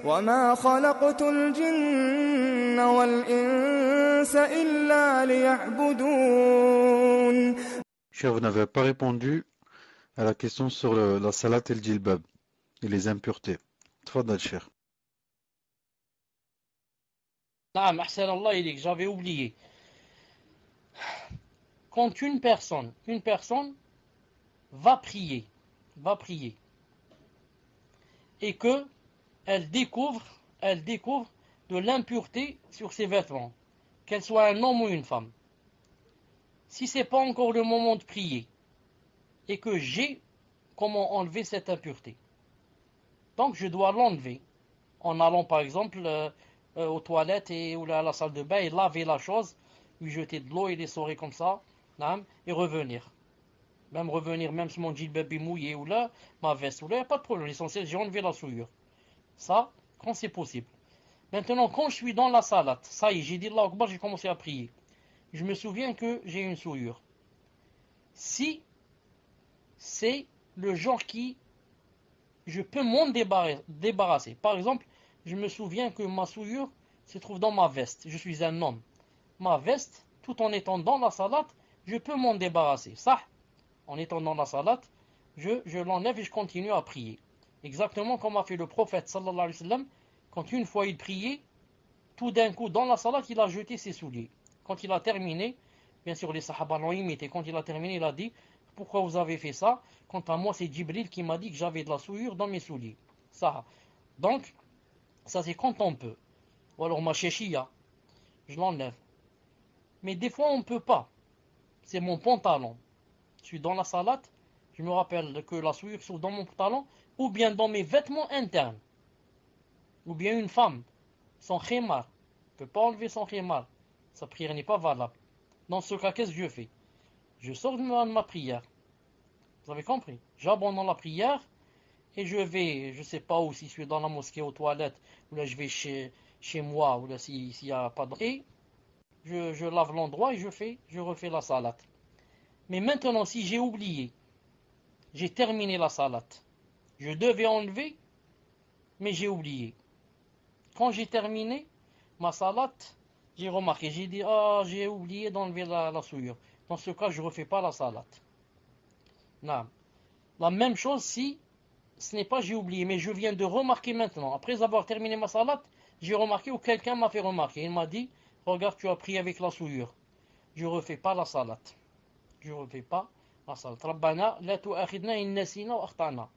وما خلقت الجن والإنس إلا ليعبدون. Cher, vous n'avez pas répondu à la question sur la salat et le djilbab et les impuretés. Tfadal, cher. Naam, ahsan Allah ilayk, j'avais oublié. Quand une personne va prier, et que elle découvre de l'impureté sur ses vêtements, qu'elle soit un homme ou une femme. Si c'est pas encore le moment de prier, et que j'ai comment enlever cette impureté, donc je dois l'enlever en allant par exemple aux toilettes ou à la salle de bain et laver la chose, lui jeter de l'eau et l'essorer comme ça, et revenir. Même revenir, même si mon djilbab est mouillé ou là, ma veste ou là, il n'y a pas de problème. L'essentiel, j'ai enlevé la souillure. Ça, quand c'est possible. Maintenant, quand je suis dans la salat, ça y est, j'ai dit Allahu Akbar, j'ai commencé à prier. Je me souviens que j'ai une souillure. Si c'est le genre qui, je peux m'en débarrasser. Par exemple, je me souviens que ma souillure se trouve dans ma veste. Je suis un homme. Ma veste, tout en étant dans la salat, je peux m'en débarrasser. Ça, en étant dans la salat, je l'enlève et je continue à prier. Exactement comme a fait le prophète sallallahu alayhi wa sallam, quand une fois il priait, tout d'un coup dans la salat, il a jeté ses souliers. Quand il a terminé, bien sûr les sahaba l'ont imité, quand il a terminé, il a dit, pourquoi vous avez fait ça? Quant à moi, c'est Jibril qui m'a dit que j'avais de la souillure dans mes souliers. Ça. Donc, ça c'est quand on peut. Ou alors ma chéchia, je l'enlève. Mais des fois on ne peut pas. C'est mon pantalon. Je suis dans la salat, je me rappelle que la souillure se trouve dans mon pantalon, ou bien dans mes vêtements internes. Ou bien une femme, son khimar, ne peut pas enlever son khimar. Sa prière n'est pas valable. Dans ce cas, qu'est-ce que je fais? Je sors de ma prière. Vous avez compris? J'abandonne la prière et je vais, je ne sais pas où, si je suis dans la mosquée, aux toilettes, ou là je vais chez moi, ou là s'il n'y a pas de... Et je lave l'endroit et je refais la salat. Mais maintenant, si j'ai oublié, j'ai terminé la salat, je devais enlever, mais j'ai oublié. Quand j'ai terminé ma salat, j'ai remarqué, j'ai dit, j'ai oublié d'enlever la souillure. Dans ce cas, je ne refais pas la salat. Non. La même chose si ce n'est pas j'ai oublié, mais je viens de remarquer maintenant. Après avoir terminé ma salat, j'ai remarqué ou quelqu'un m'a fait remarquer. Il m'a dit, regarde, tu as pris avec la souillure. Je ne refais pas la salat. Je ne refais pas la salat. Rabbana, la tu'akhidna in nasina wa akhtana.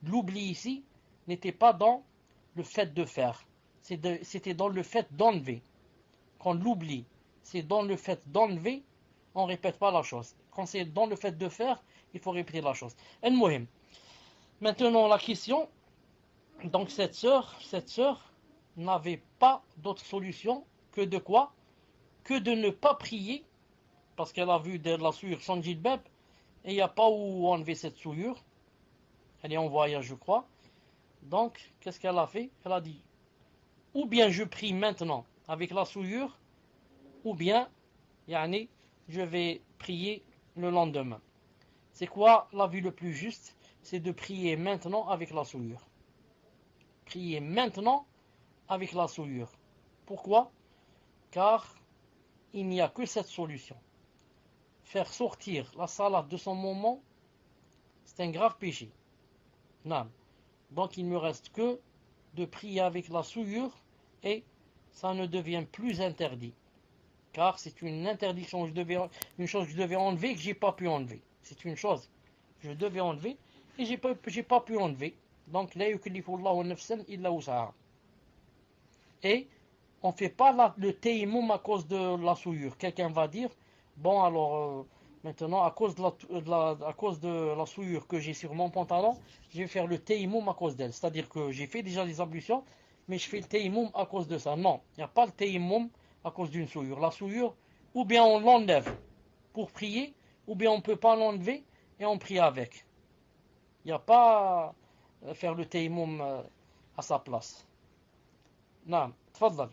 L'oubli ici n'était pas dans le fait de faire. C'était dans le fait d'enlever. Quand l'oubli, c'est dans le fait d'enlever, on ne répète pas la chose. Quand c'est dans le fait de faire, il faut répéter la chose. Al-Muhim. Maintenant, la question. Donc, cette sœur n'avait pas d'autre solution que de quoi? Que de ne pas prier, parce qu'elle a vu de la souillure sans djilbab, et il n'y a pas où enlever cette souillure. Elle est en voyage, je crois. Donc, qu'est-ce qu'elle a fait? Elle a dit, ou bien je prie maintenant avec la souillure, ou bien, je vais prier le lendemain. C'est quoi la vie le plus juste? C'est de prier maintenant avec la souillure. Prier maintenant avec la souillure. Pourquoi? Car il n'y a que cette solution. Faire sortir la salade de son moment, c'est un grave péché. Non. Donc il ne me reste que de prier avec la souillure et ça ne devient plus interdit. Car c'est une interdiction, une chose que je devais enlever et que je n'ai pas pu enlever. C'est une chose que je devais enlever et j'ai pas pu enlever. Donc, la yukallifullahu nafsan illa wus'aha. Et on ne fait pas le tayammum à cause de la souillure. Quelqu'un va dire, bon alors, maintenant, à cause de la souillure que j'ai sur mon pantalon, je vais faire le tayammum à cause d'elle. C'est-à-dire que j'ai fait déjà les ablutions, mais je fais le tayammum à cause de ça. Non, il n'y a pas le tayammum à cause d'une souillure. La souillure, ou bien on l'enlève pour prier, ou bien on ne peut pas l'enlever et on prie avec. Il n'y a pas faire le tayammum à sa place. Non, tfaddal.